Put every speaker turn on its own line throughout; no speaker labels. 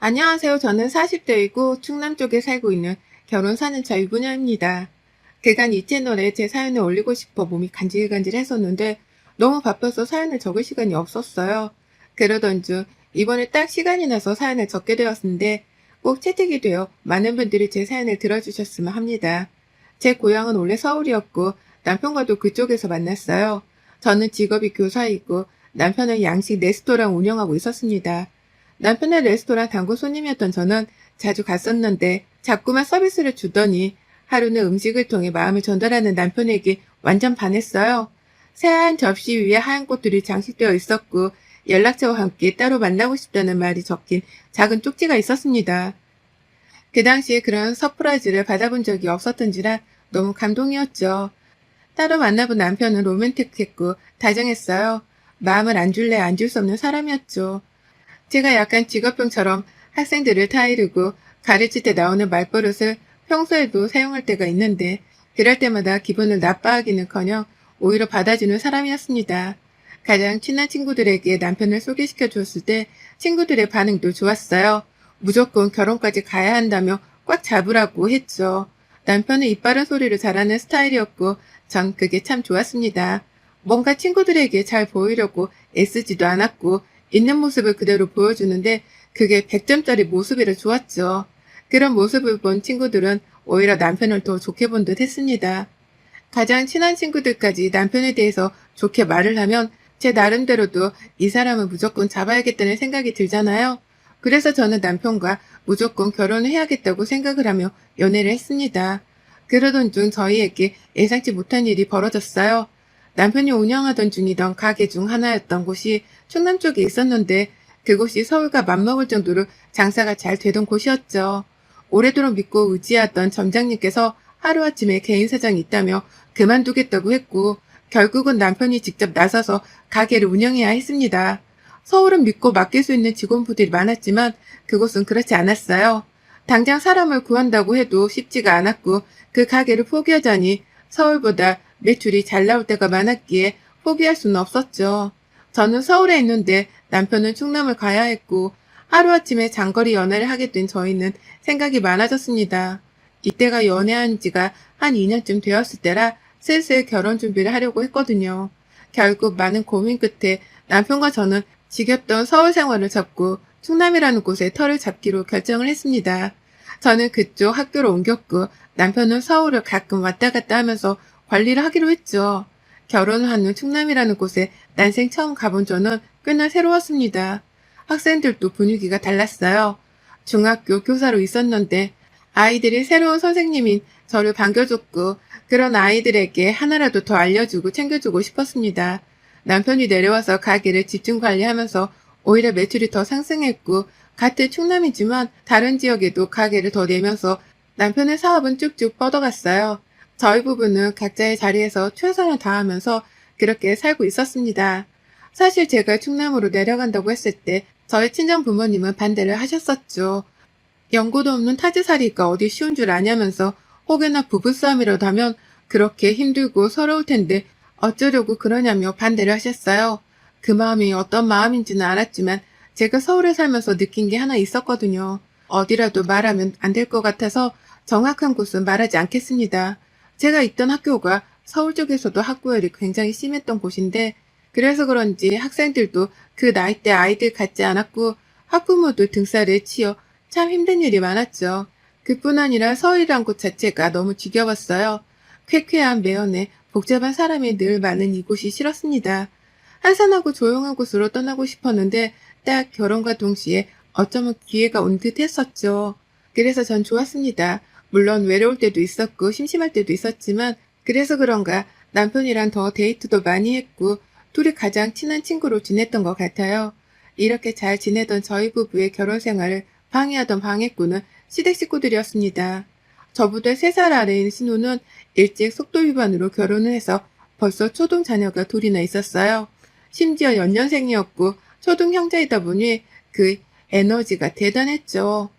안녕하세요. 저는 40대이고 충남 쪽에 살고 있는 결혼 4년차 유부녀입니다. 그간 이 채널에 제 사연을 올리고 싶어 몸이 간질간질했었는데 너무 바빠서 사연을 적을 시간이 없었어요. 그러던 중 이번에 딱 시간이 나서 사연을 적게 되었는데 꼭 채택이 되어 많은 분들이 제 사연을 들어주셨으면 합니다. 제 고향은 원래 서울이었고 남편과도 그쪽에서 만났어요. 저는 직업이 교사이고 남편은 양식 레스토랑 운영하고 있었습니다. 남편의 레스토랑 단골 손님이었던 저는 자주 갔었는데 자꾸만 서비스를 주더니 하루는 음식을 통해 마음을 전달하는 남편에게 완전 반했어요. 새하얀 접시 위에 하얀 꽃들이 장식되어 있었고 연락처와 함께 따로 만나고 싶다는 말이 적힌 작은 쪽지가 있었습니다. 그 당시에 그런 서프라이즈를 받아본 적이 없었던지라 너무 감동이었죠. 따로 만나본 남편은 로맨틱했고 다정했어요. 마음을 안 줄래 안 줄 수 없는 사람이었죠. 제가 약간 직업병처럼 학생들을 타이르고 가르칠 때 나오는 말버릇을 평소에도 사용할 때가 있는데 그럴 때마다 기분을 나빠하기는커녕 오히려 받아주는 사람이었습니다. 가장 친한 친구들에게 남편을 소개시켜 줬을 때 친구들의 반응도 좋았어요. 무조건 결혼까지 가야 한다며 꽉 잡으라고 했죠. 남편은 입 바른 소리를 잘하는 스타일이었고 전 그게 참 좋았습니다. 뭔가 친구들에게 잘 보이려고 애쓰지도 않았고 있는 모습을 그대로 보여주는데 그게 100점짜리 모습이라 좋았죠. 그런 모습을 본 친구들은 오히려 남편을 더 좋게 본 듯 했습니다. 가장 친한 친구들까지 남편에 대해서 좋게 말을 하면 제 나름대로도 이 사람은 무조건 잡아야겠다는 생각이 들잖아요. 그래서 저는 남편과 무조건 결혼을 해야겠다고 생각을 하며 연애를 했습니다. 그러던 중 저희에게 예상치 못한 일이 벌어졌어요. 남편이 운영하던 중이던 가게 중 하나였던 곳이 충남 쪽에 있었는데 그곳이 서울과 맞먹을 정도로 장사가 잘 되던 곳이었죠. 오래도록 믿고 의지하던 점장님께서 하루아침에 개인 사정이 있다며 그만두겠다고 했고 결국은 남편이 직접 나서서 가게를 운영해야 했습니다. 서울은 믿고 맡길 수 있는 직원분들이 많았지만 그곳은 그렇지 않았어요. 당장 사람을 구한다고 해도 쉽지가 않았고 그 가게를 포기하자니 서울보다 매출이 잘 나올 때가 많았기에 포기할 수는 없었죠. 저는 서울에 있는데 남편은 충남을 가야 했고 하루아침에 장거리 연애를 하게 된 저희는 생각이 많아졌습니다. 이때가 연애한 지가 한 2년쯤 되었을 때라 슬슬 결혼 준비를 하려고 했거든요. 결국 많은 고민 끝에 남편과 저는 지겹던 서울 생활을 접고 충남이라는 곳에 터를 잡기로 결정을 했습니다. 저는 그쪽 학교로 옮겼고 남편은 서울을 가끔 왔다 갔다 하면서 관리를 하기로 했죠. 결혼한 후 충남이라는 곳에 난생 처음 가본 저는 꽤나 새로웠습니다. 학생들도 분위기가 달랐어요. 중학교 교사로 있었는데 아이들이 새로운 선생님인 저를 반겨줬고 그런 아이들에게 하나라도 더 알려주고 챙겨주고 싶었습니다. 남편이 내려와서 가게를 집중 관리하면서 오히려 매출이 더 상승했고 같은 충남이지만 다른 지역에도 가게를 더 내면서 남편의 사업은 쭉쭉 뻗어갔어요. 저희 부부는 각자의 자리에서 최선을 다하면서 그렇게 살고 있었습니다. 사실 제가 충남으로 내려간다고 했을 때 저희 친정 부모님은 반대를 하셨었죠. 연고도 없는 타지살이가 어디 쉬운 줄 아냐면서 혹여나 부부싸움이라도 하면 그렇게 힘들고 서러울 텐데 어쩌려고 그러냐며 반대를 하셨어요. 그 마음이 어떤 마음인지는 알았지만 제가 서울에 살면서 느낀 게 하나 있었거든요. 어디라도 말하면 안 될 것 같아서 정확한 곳은 말하지 않겠습니다. 제가 있던 학교가 서울 쪽에서도 학구열이 굉장히 심했던 곳인데 그래서 그런지 학생들도 그 나이대 아이들 같지 않았고 학부모도 등살을 치어 참 힘든 일이 많았죠. 그뿐 아니라 서울이란 곳 자체가 너무 지겨웠어요. 쾌쾌한 매연에 복잡한 사람이 늘 많은 이곳이 싫었습니다. 한산하고 조용한 곳으로 떠나고 싶었는데 딱 결혼과 동시에 어쩌면 기회가 온 듯 했었죠. 그래서 전 좋았습니다. 물론 외로울 때도 있었고 심심할 때도 있었지만 그래서 그런가 남편이랑 더 데이트도 많이 했고 둘이 가장 친한 친구로 지냈던 것 같아요. 이렇게 잘 지내던 저희 부부의 결혼 생활을 방해하던 방해꾼은 시댁 식구들이었습니다. 저보다 3살 아래인 신우는 일찍 속도 위반으로 결혼을 해서 벌써 초동 자녀가 둘이나 있었어요. 심지어 연년생이었고 초동 형제이다 보니 그 에너지가 대단했죠.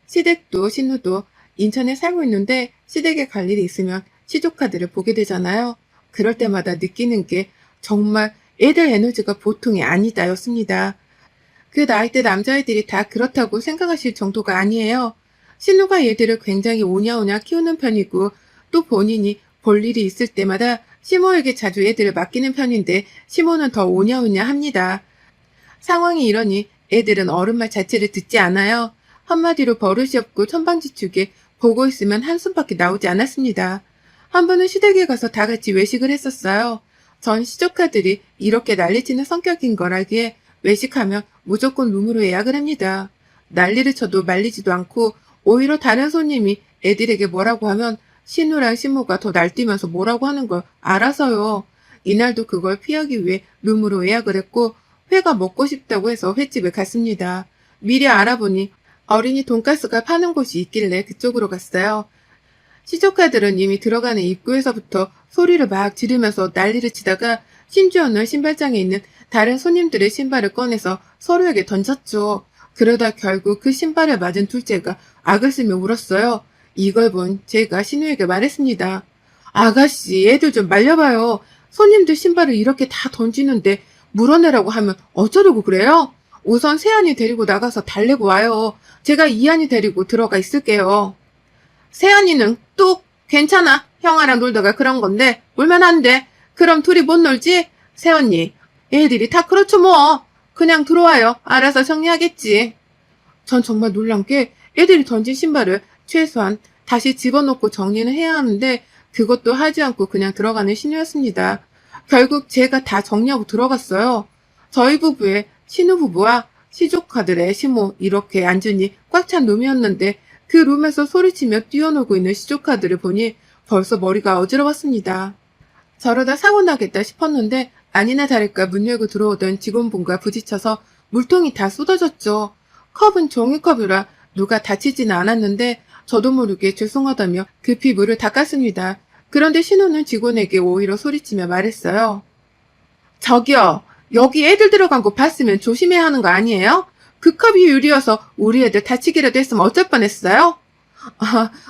시댁도 신우도 인천에 살고 있는데 시댁에 갈 일이 있으면 시조카드를 보게 되잖아요. 그럴 때마다 느끼는 게 정말 애들 에너지가 보통이 아니다였습니다. 그 나이대 남자애들이 다 그렇다고 생각하실 정도가 아니에요. 신우가 얘들을 굉장히 오냐오냐 키우는 편이고 또 본인이 볼 일이 있을 때마다 시모에게 자주 애들을 맡기는 편인데 시모는 더 오냐오냐 합니다. 상황이 이러니 애들은 어른 말 자체를 듣지 않아요. 한마디로 버릇이 없고 천방지축에 보고 있으면 한숨밖에 나오지 않았습니다. 한 번은 시댁에 가서 다 같이 외식을 했었어요. 전 시조카들이 이렇게 난리치는 성격인 걸 알기에 외식하면 무조건 룸으로 예약을 합니다. 난리를 쳐도 말리지도 않고 오히려 다른 손님이 애들에게 뭐라고 하면 신우랑 신모가 더 날뛰면서 뭐라고 하는 걸 알아서요. 이날도 그걸 피하기 위해 룸으로 예약을 했고 회가 먹고 싶다고 해서 횟집에 갔습니다. 미리 알아보니 어린이 돈가스가 파는 곳이 있길래 그쪽으로 갔어요. 시조카들은 이미 들어가는 입구에서부터 소리를 막 지르면서 난리를 치다가 심지어는 신발장에 있는 다른 손님들의 신발을 꺼내서 서로에게 던졌죠. 그러다 결국 그 신발을 맞은 둘째가 악을 쓰며 울었어요. 이걸 본 제가 신우에게 말했습니다. 아가씨, 애들 좀 말려봐요. 손님들 신발을 이렇게 다 던지는데 물어내라고 하면 어쩌려고 그래요? 우선 세안이 데리고 나가서 달래고 와요. 제가 이안이 데리고 들어가 있을게요. 세안이는 뚝 괜찮아. 형아랑 놀다가 그런 건데 울면 안 돼. 그럼 둘이 못 놀지? 세언니, 애들이 다 그렇죠 뭐. 그냥 들어와요. 알아서 정리하겠지. 전 정말 놀란 게 애들이 던진 신발을 최소한 다시 집어넣고 정리는 해야 하는데 그것도 하지 않고 그냥 들어가는 신우였습니다. 결국 제가 다 정리하고 들어갔어요. 저희 부부의 신우 부부와 시조카들의 시모 이렇게 앉으니 꽉 찬 룸이었는데 그 룸에서 소리치며 뛰어놀고 있는 시조카들을 보니 벌써 머리가 어지러웠습니다. 저러다 사고 나겠다 싶었는데 아니나 다를까 문 열고 들어오던 직원분과 부딪혀서 물통이 다 쏟아졌죠. 컵은 종이컵이라 누가 다치지는 않았는데 저도 모르게 죄송하다며 급히 물을 닦았습니다. 그런데 신우는 직원에게 오히려 소리치며 말했어요. 저기요, 여기 애들 들어간 거 봤으면 조심해야 하는 거 아니에요? 그 컵이 유리여서 우리 애들 다치기라도 했으면 어쩔 뻔했어요?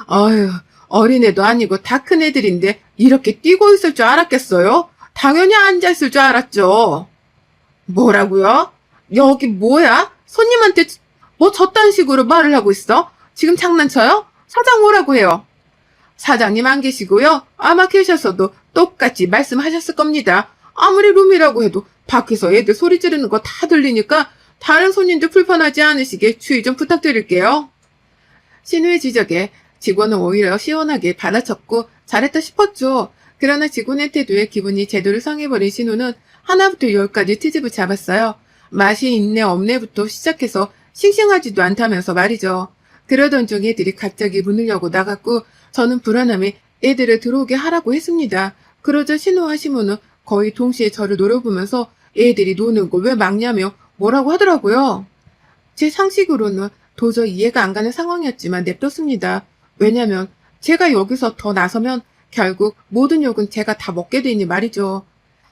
아유, 어린애도 아니고 다 큰 애들인데 이렇게 뛰고 있을 줄 알았겠어요? 당연히 앉아있을 줄 알았죠. 뭐라고요? 여기 뭐야? 손님한테 뭐 저딴 식으로 말을 하고 있어? 지금 장난쳐요? 사장 오라고 해요. 사장님 안 계시고요. 아마 계셨어도 똑같이 말씀하셨을 겁니다. 아무리 룸이라고 해도 밖에서 애들 소리 지르는 거 다 들리니까 다른 손님들 불편하지 않으시게 주의 좀 부탁드릴게요. 신우의 지적에 직원은 오히려 시원하게 받아쳤고 잘했다 싶었죠. 그러나 직원의 태도에 기분이 제대로 상해버린 신우는 하나부터 열까지 트집을 잡았어요. 맛이 있네 없네부터 시작해서 싱싱하지도 않다면서 말이죠. 그러던 중 애들이 갑자기 문을 열고 나갔고 저는 불안함에 애들을 들어오게 하라고 했습니다. 그러자 신우와 시모는 거의 동시에 저를 노려보면서 애들이 노는 거 왜 막냐며 뭐라고 하더라고요. 제 상식으로는 도저히 이해가 안 가는 상황이었지만 냅뒀습니다. 왜냐면 제가 여기서 더 나서면 결국 모든 욕은 제가 다 먹게 되니 말이죠.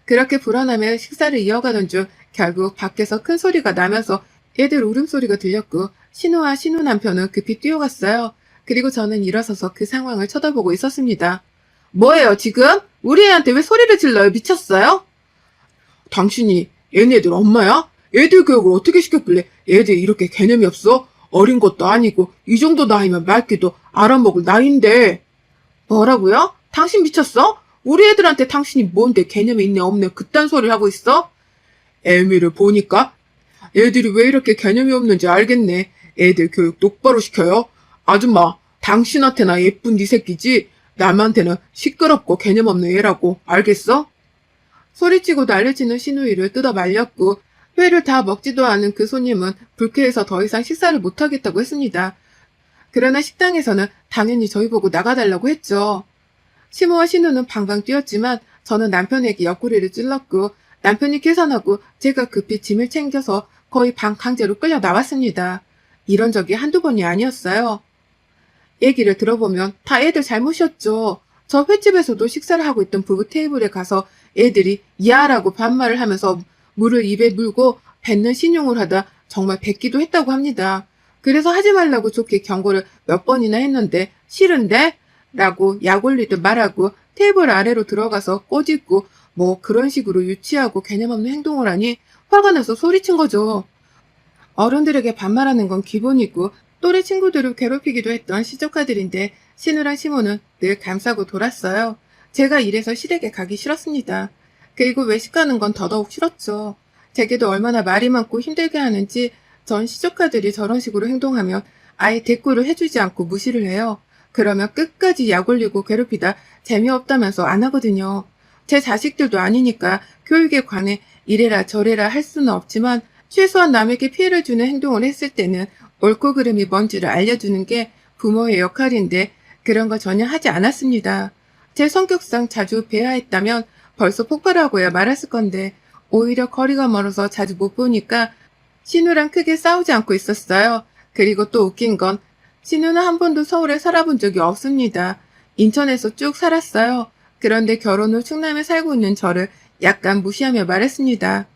그렇게 불안함에 식사를 이어가던 중 결국 밖에서 큰 소리가 나면서 애들 울음소리가 들렸고 신우와 신우 남편은 급히 뛰어갔어요. 그리고 저는 일어서서 그 상황을 쳐다보고 있었습니다. 뭐예요 지금? 우리 애한테 왜 소리를 질러요? 미쳤어요? 당신이 얘네들 엄마야? 애들 교육을 어떻게 시켰길래 애들이 이렇게 개념이 없어? 어린 것도 아니고 이 정도 나이면 맑기도 알아먹을 나이인데. 뭐라고요? 당신 미쳤어? 우리 애들한테 당신이 뭔데 개념이 있네 없네 그딴 소리를 하고 있어? 애미를 보니까 애들이 왜 이렇게 개념이 없는지 알겠네. 애들 교육 똑바로 시켜요. 아줌마, 당신한테나 예쁜 네 새끼지 남한테는 시끄럽고 개념 없는 애라고 알겠어? 소리치고 난리치는 신우이를 뜯어 말렸고 회를 다 먹지도 않은 그 손님은 불쾌해서 더 이상 식사를 못하겠다고 했습니다. 그러나 식당에서는 당연히 저희 보고 나가달라고 했죠. 시모와 신우는 방방 뛰었지만 저는 남편에게 옆구리를 찔렀고 남편이 계산하고 제가 급히 짐을 챙겨서 거의 방 강제로 끌려 나왔습니다. 이런 적이 한두 번이 아니었어요. 얘기를 들어보면 다 애들 잘못이었죠. 저 횟집에서도 식사를 하고 있던 부부 테이블에 가서 애들이 야라고 반말을 하면서 물을 입에 물고 뱉는 신용을 하다 정말 뱉기도 했다고 합니다. 그래서 하지 말라고 좋게 경고를 몇 번이나 했는데 싫은데? 라고 약 올리듯 말하고 테이블 아래로 들어가서 꼬집고 뭐 그런 식으로 유치하고 개념 없는 행동을 하니 화가 나서 소리친 거죠. 어른들에게 반말하는 건 기본이고 또래 친구들을 괴롭히기도 했던 시조카들인데 신우랑 시모는 늘 감싸고 돌았어요. 제가 이래서 시댁에 가기 싫었습니다. 그리고 외식하는 건 더더욱 싫었죠. 제게도 얼마나 말이 많고 힘들게 하는지 전 시조카들이 저런 식으로 행동하면 아예 대꾸를 해주지 않고 무시를 해요. 그러면 끝까지 약 올리고 괴롭히다 재미없다면서 안 하거든요. 제 자식들도 아니니까 교육에 관해 이래라 저래라 할 수는 없지만 최소한 남에게 피해를 주는 행동을 했을 때는 옳고 그름이 뭔지를 알려주는 게 부모의 역할인데 그런 거 전혀 하지 않았습니다. 제 성격상 자주 배회했다면 벌써 폭발하고야 말았을 건데 오히려 거리가 멀어서 자주 못 보니까 신우랑 크게 싸우지 않고 있었어요. 그리고 또 웃긴 건 신우는 한 번도 서울에 살아본 적이 없습니다. 인천에서 쭉 살았어요. 그런데 결혼 후 충남에 살고 있는 저를 약간 무시하며 말했습니다.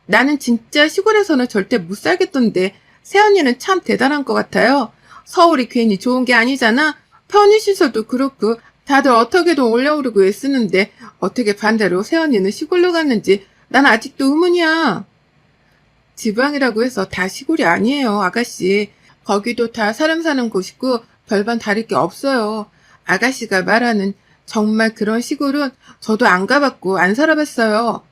나는 진짜 시골에서는 절대 못 살겠던데 새언니는 참 대단한 것 같아요. 서울이 괜히 좋은 게 아니잖아. 편의시설도 그렇고 다들 어떻게든 올려오르고 애쓰는데 어떻게 반대로 새언니는 시골로 갔는지 난 아직도 의문이야. 지방이라고 해서 다 시골이 아니에요, 아가씨. 거기도 다 사람 사는 곳이고 별반 다를 게 없어요. 아가씨가 말하는 정말 그런 시골은 저도 안 가봤고 안 살아봤어요.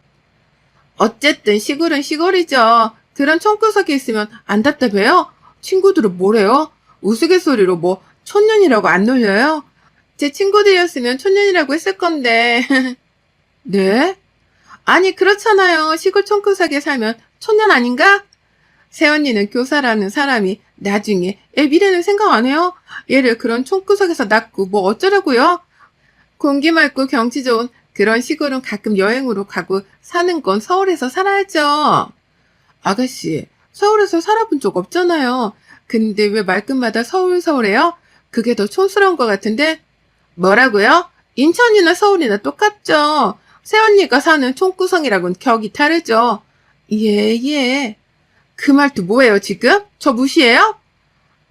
어쨌든 시골은 시골이죠. 그런 촌구석에 있으면 안 답답해요? 친구들은 뭐래요? 우스갯소리로 뭐 촌년이라고 안 놀려요? 제 친구들이었으면 촌년이라고 했을 건데. 네? 아니 그렇잖아요. 시골 촌구석에 살면 촌년 아닌가? 새언니는 교사라는 사람이 나중에 애 미래는 생각 안 해요? 얘를 그런 촌구석에서 낳고 뭐 어쩌라고요? 공기 맑고 경치 좋은 그런 시골은 가끔 여행으로 가고 사는 건 서울에서 살아야죠. 아가씨, 서울에서 살아본 적 없잖아요. 근데 왜 말끝마다 서울해요? 그게 더 촌스러운 것 같은데? 뭐라고요? 인천이나 서울이나 똑같죠. 새언니가 사는 촌구성이라고는 격이 다르죠. 예. 그 말도 뭐예요, 지금? 저 무시해요?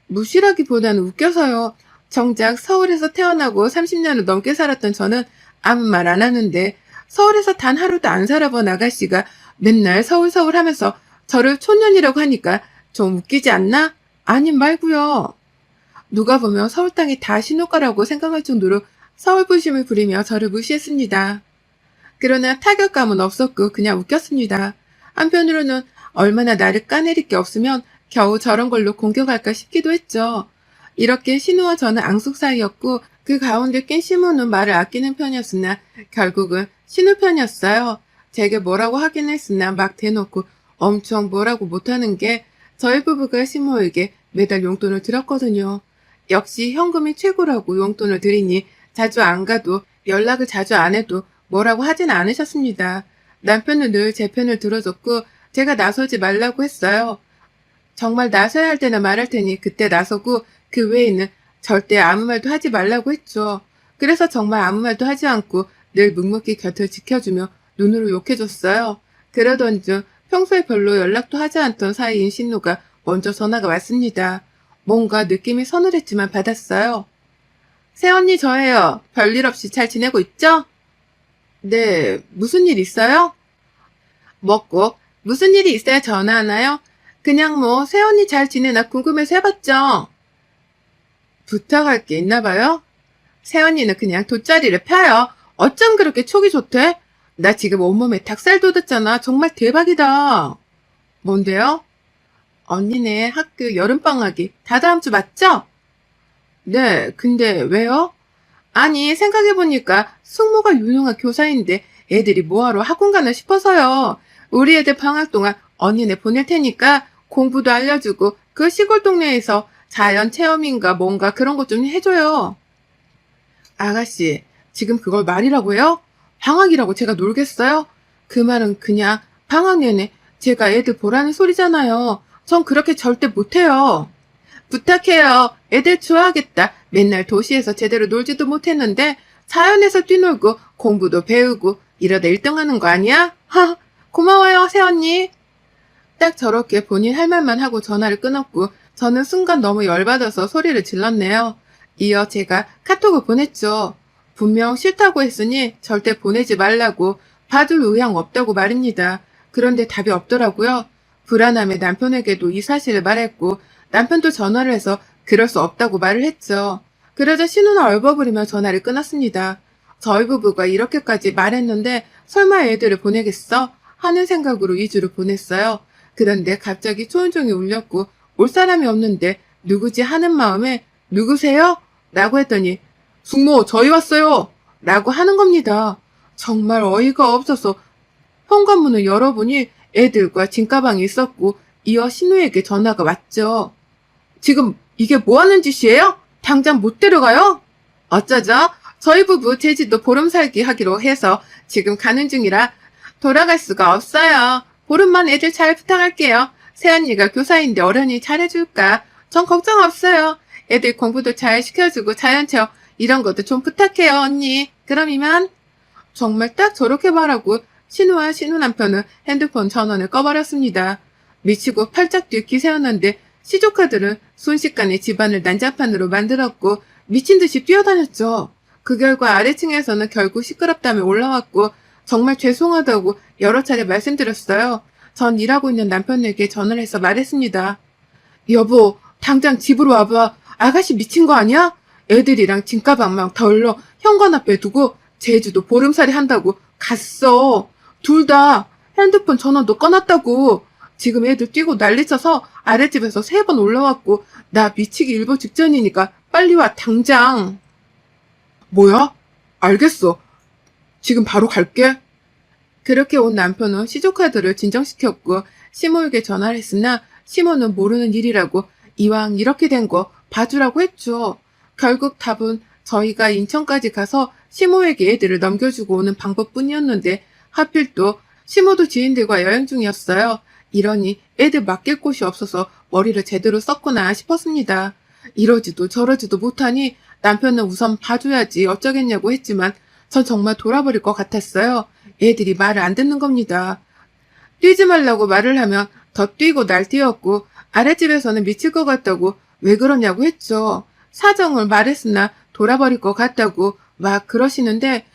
무시라기보다는 웃겨서요. 정작 서울에서 태어나고 30년을 넘게 살았던 저는 아무 말 안 하는데 서울에서 단 하루도 안 살아본 아가씨가 맨날 서울 하면서 저를 촌년이라고 하니까 좀 웃기지 않나? 아님 말고요. 누가 보면 서울 땅이 다 신호가라고 생각할 정도로 서울 부심을 부리며 저를 무시했습니다. 그러나 타격감은 없었고 그냥 웃겼습니다. 한편으로는 얼마나 나를 까내릴 게 없으면 겨우 저런 걸로 공격할까 싶기도 했죠. 이렇게 신우와 저는 앙숙 사이였고 그 가운데 낀 시모는 말을 아끼는 편이었으나 결국은 신우 편이었어요. 제게 뭐라고 하긴 했으나 막 대놓고 엄청 뭐라고 못하는 게 저희 부부가 시모에게 매달 용돈을 드렸거든요. 역시 현금이 최고라고 용돈을 드리니 자주 안 가도 연락을 자주 안 해도 뭐라고 하진 않으셨습니다. 남편은 늘 제 편을 들어줬고 제가 나서지 말라고 했어요. 정말 나서야 할 때나 말할 테니 그때 나서고 그 외에는 절대 아무 말도 하지 말라고 했죠. 그래서 정말 아무 말도 하지 않고 늘 묵묵히 곁을 지켜주며 눈으로 욕해줬어요. 그러던 중 평소에 별로 연락도 하지 않던 사이인 신우가 먼저 전화가 왔습니다. 뭔가 느낌이 서늘했지만 받았어요. 새언니 저예요. 별일 없이 잘 지내고 있죠? 네, 무슨 일 있어요? 먹고 무슨 일이 있어야 전화하나요? 그냥 뭐 새언니 잘 지내나 궁금해서 해봤죠. 부탁할 게 있나 봐요? 새언니는 그냥 돗자리를 펴요. 어쩜 그렇게 촉이 좋대? 나 지금 온몸에 닭살 돋았잖아. 정말 대박이다. 뭔데요? 언니네 학교 여름방학이 다 다음 주 맞죠? 네, 근데 왜요? 아니, 생각해보니까 숙모가 유능한 교사인데 애들이 뭐하러 학원 가나 싶어서요. 우리 애들 방학 동안 언니네 보낼 테니까 공부도 알려주고 그 시골 동네에서 자연 체험인가 뭔가 그런 것 좀 해줘요. 아가씨, 지금 그걸 말이라고 해요? 방학이라고 제가 놀겠어요? 그 말은 그냥 방학 내내 제가 애들 보라는 소리잖아요. 전 그렇게 절대 못해요. 부탁해요. 애들 좋아하겠다. 맨날 도시에서 제대로 놀지도 못했는데 자연에서 뛰놀고 공부도 배우고 이러다 1등 하는 거 아니야? 하, 고마워요, 새언니. 딱 저렇게 본인 할 말만 하고 전화를 끊었고 저는 순간 너무 열받아서 소리를 질렀네요. 이어 제가 카톡을 보냈죠. 분명 싫다고 했으니 절대 보내지 말라고 봐줄 의향 없다고 말입니다. 그런데 답이 없더라고요. 불안함에 남편에게도 이 사실을 말했고 남편도 전화를 해서 그럴 수 없다고 말을 했죠. 그러자 신우는 얼버무리며 전화를 끊었습니다. 저희 부부가 이렇게까지 말했는데 설마 애들을 보내겠어? 하는 생각으로 2주를 보냈어요. 그런데 갑자기 초인종이 울렸고 올 사람이 없는데 누구지 하는 마음에 누구세요? 라고 했더니 숙모 저희 왔어요! 라고 하는 겁니다. 정말 어이가 없어서 현관문을 열어보니 애들과 짐가방이 있었고 이어 신우에게 전화가 왔죠. 지금 이게 뭐 하는 짓이에요? 당장 못 데려가요? 어쩌죠? 저희 부부 제주도 보름 살기 하기로 해서 지금 가는 중이라 돌아갈 수가 없어요. 보름만 애들 잘 부탁할게요. 새언니가 교사인데 어련히 잘해줄까? 전 걱정 없어요. 애들 공부도 잘 시켜주고 자연체험 이런 것도 좀 부탁해요 언니. 그럼 이만. 정말 딱 저렇게 말하고 신우와 신우 남편은 핸드폰 전원을 꺼버렸습니다. 미치고 팔짝 뛰기 세웠는데 시조카들은 순식간에 집안을 난장판으로 만들었고 미친 듯이 뛰어다녔죠. 그 결과 아래층에서는 결국 시끄럽다며 올라왔고 정말 죄송하다고 여러 차례 말씀드렸어요. 전 일하고 있는 남편에게 전화를 해서 말했습니다. 여보, 당장 집으로 와봐. 아가씨 미친 거 아니야? 애들이랑 짐가방만 덜러 현관 앞에 두고 제주도 보름살이 한다고 갔어. 둘 다 핸드폰 전원도 꺼놨다고. 지금 애들 뛰고 난리쳐서 아랫집에서 3번 올라왔고 나 미치기 일보 직전이니까 빨리 와 당장. 뭐야? 알겠어. 지금 바로 갈게. 그렇게 온 남편은 시조카드를 진정시켰고 시모에게 전화를 했으나 시모는 모르는 일이라고 이왕 이렇게 된 거 봐주라고 했죠. 결국 답은 저희가 인천까지 가서 시모에게 애들을 넘겨주고 오는 방법뿐이었는데 하필 또 시모도 지인들과 여행 중이었어요. 이러니 애들 맡길 곳이 없어서 머리를 제대로 썼구나 싶었습니다. 이러지도 저러지도 못하니 남편은 우선 봐줘야지 어쩌겠냐고 했지만 전 정말 돌아버릴 것 같았어요. 애들이 말을 안 듣는 겁니다. 뛰지 말라고 말을 하면 더 뛰고 날뛰었고 아랫집에서는 미칠 것 같다고 왜 그러냐고 했죠. 사정을 말했으나 돌아버릴 것 같다고 막 그러시는데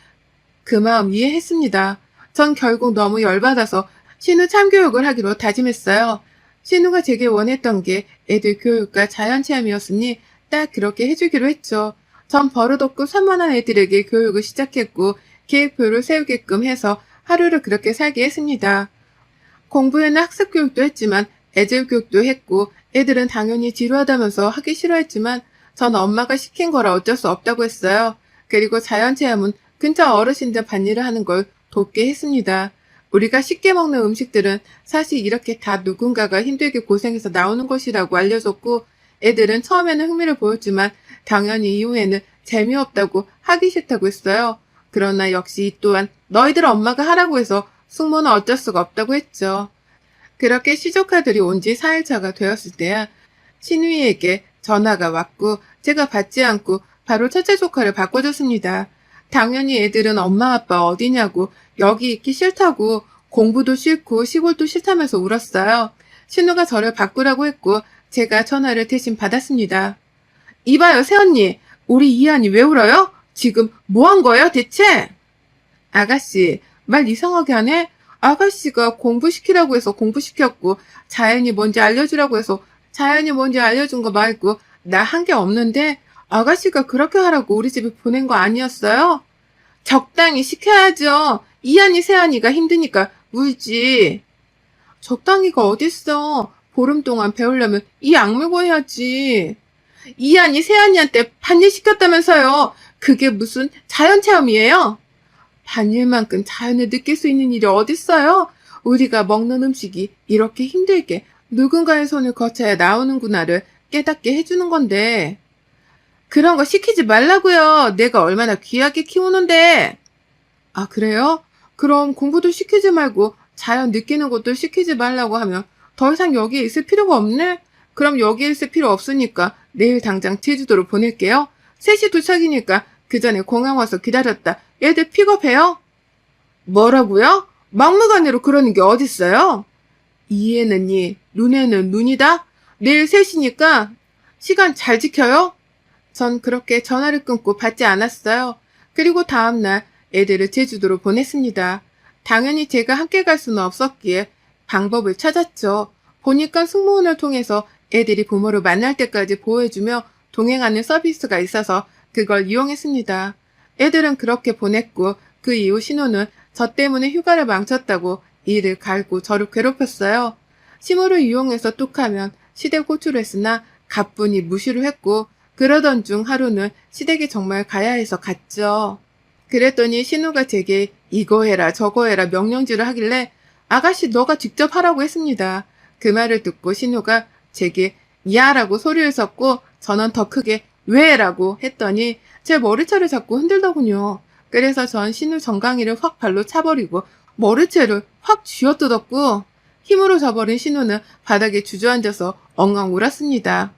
그 마음 이해했습니다. 전 결국 너무 열받아서 신우 참교육을 하기로 다짐했어요. 신우가 제게 원했던 게 애들 교육과 자연체험이었으니 딱 그렇게 해주기로 했죠. 전 버릇없고 산만한 애들에게 교육을 시작했고 계획표를 세우게끔 해서 하루를 그렇게 살게 했습니다. 공부에는 학습 교육도 했지만 애들 교육도 했고 애들은 당연히 지루하다면서 하기 싫어했지만 전 엄마가 시킨 거라 어쩔 수 없다고 했어요. 그리고 자연체험은 근처 어르신들 밭일을 하는 걸 돕게 했습니다. 우리가 쉽게 먹는 음식들은 사실 이렇게 다 누군가가 힘들게 고생해서 나오는 것이라고 알려줬고 애들은 처음에는 흥미를 보였지만 당연히 이후에는 재미없다고 하기 싫다고 했어요. 그러나 역시 이 또한 너희들 엄마가 하라고 해서 숙모는 어쩔 수가 없다고 했죠. 그렇게 시조카들이 온 지 4일차가 되었을 때야 신우이에게 전화가 왔고 제가 받지 않고 바로 첫째 조카를 바꿔줬습니다. 당연히 애들은 엄마 아빠 어디냐고 여기 있기 싫다고 공부도 싫고 시골도 싫다면서 울었어요. 신우가 저를 바꾸라고 했고 제가 전화를 대신 받았습니다. 이봐요 새언니 우리 이한이 왜 울어요? 지금 뭐 한 거예요 대체? 아가씨 말 이상하게 하네? 아가씨가 공부시키라고 해서 공부시켰고 자연이 뭔지 알려주라고 해서 자연이 뭔지 알려준 거 말고 나 한 게 없는데 아가씨가 그렇게 하라고 우리 집에 보낸 거 아니었어요? 적당히 시켜야죠. 이한이 새한이가 힘드니까 울지. 적당히가 어딨어. 보름 동안 배우려면 이 악물고 해야지. 이한이 새한이한테 반일 시켰다면서요. 그게 무슨 자연체험이에요? 반일만큼 자연을 느낄 수 있는 일이 어딨어요? 우리가 먹는 음식이 이렇게 힘들게 누군가의 손을 거쳐야 나오는구나를 깨닫게 해주는 건데. 그런 거 시키지 말라고요. 내가 얼마나 귀하게 키우는데. 아, 그래요? 그럼 공부도 시키지 말고 자연 느끼는 것도 시키지 말라고 하면 더 이상 여기에 있을 필요가 없네? 그럼 여기에 있을 필요 없으니까 내일 당장 제주도로 보낼게요. 3시 도착이니까 그 전에 공항 와서 기다렸다. 애들 픽업해요? 뭐라고요? 막무가내로 그러는 게 어딨어요? 이에는 이, 눈에는 눈이다? 내일 3시니까 시간 잘 지켜요? 전 그렇게 전화를 끊고 받지 않았어요. 그리고 다음날 애들을 제주도로 보냈습니다. 당연히 제가 함께 갈 수는 없었기에 방법을 찾았죠. 보니까 승무원을 통해서 애들이 부모를 만날 때까지 보호해주며 동행하는 서비스가 있어서 그걸 이용했습니다. 애들은 그렇게 보냈고 그 이후 신우는 저 때문에 휴가를 망쳤다고 이를 갈고 저를 괴롭혔어요. 심호를 이용해서 뚝하면 시댁 호출을 했으나 가뿐히 무시를 했고 그러던 중 하루는 시댁에 정말 가야 해서 갔죠. 그랬더니 신우가 제게 이거 해라 저거 해라 명령질을 하길래 아가씨 너가 직접 하라고 했습니다. 그 말을 듣고 신우가 제게 야라고 소리를 섰고 저는 더 크게 왜라고 했더니 제 머리채를 자꾸 흔들더군요. 그래서 전 신우 정강이를 확 발로 차버리고 머리채를 확 쥐어뜯었고 힘으로 져버린 신우는 바닥에 주저앉아서 엉엉 울었습니다.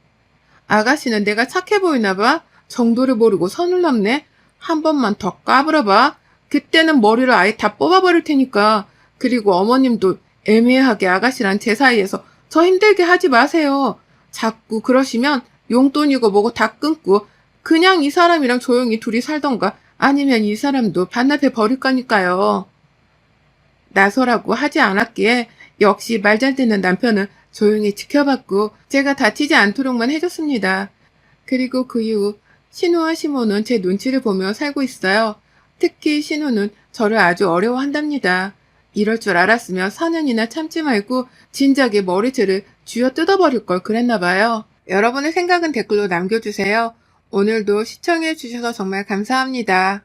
아가씨는 내가 착해 보이나 봐? 정도를 모르고 선을 넘네? 한 번만 더 까불어봐. 그때는 머리를 아예 다 뽑아버릴 테니까. 그리고 어머님도 애매하게 아가씨랑 제 사이에서 저 힘들게 하지 마세요. 자꾸 그러시면 용돈이고 뭐고 다 끊고 그냥 이 사람이랑 조용히 둘이 살던가 아니면 이 사람도 반납해 버릴 거니까요. 나서라고 하지 않았기에 역시 말 잘 듣는 남편은 조용히 지켜봤고 제가 다치지 않도록만 해줬습니다. 그리고 그 이후 신우와 시모는 제 눈치를 보며 살고 있어요. 특히 신우는 저를 아주 어려워한답니다. 이럴 줄 알았으면 4년이나 참지 말고 진작에 머리채를 쥐어 뜯어버릴 걸 그랬나 봐요. 여러분의 생각은 댓글로 남겨주세요. 오늘도 시청해주셔서 정말 감사합니다.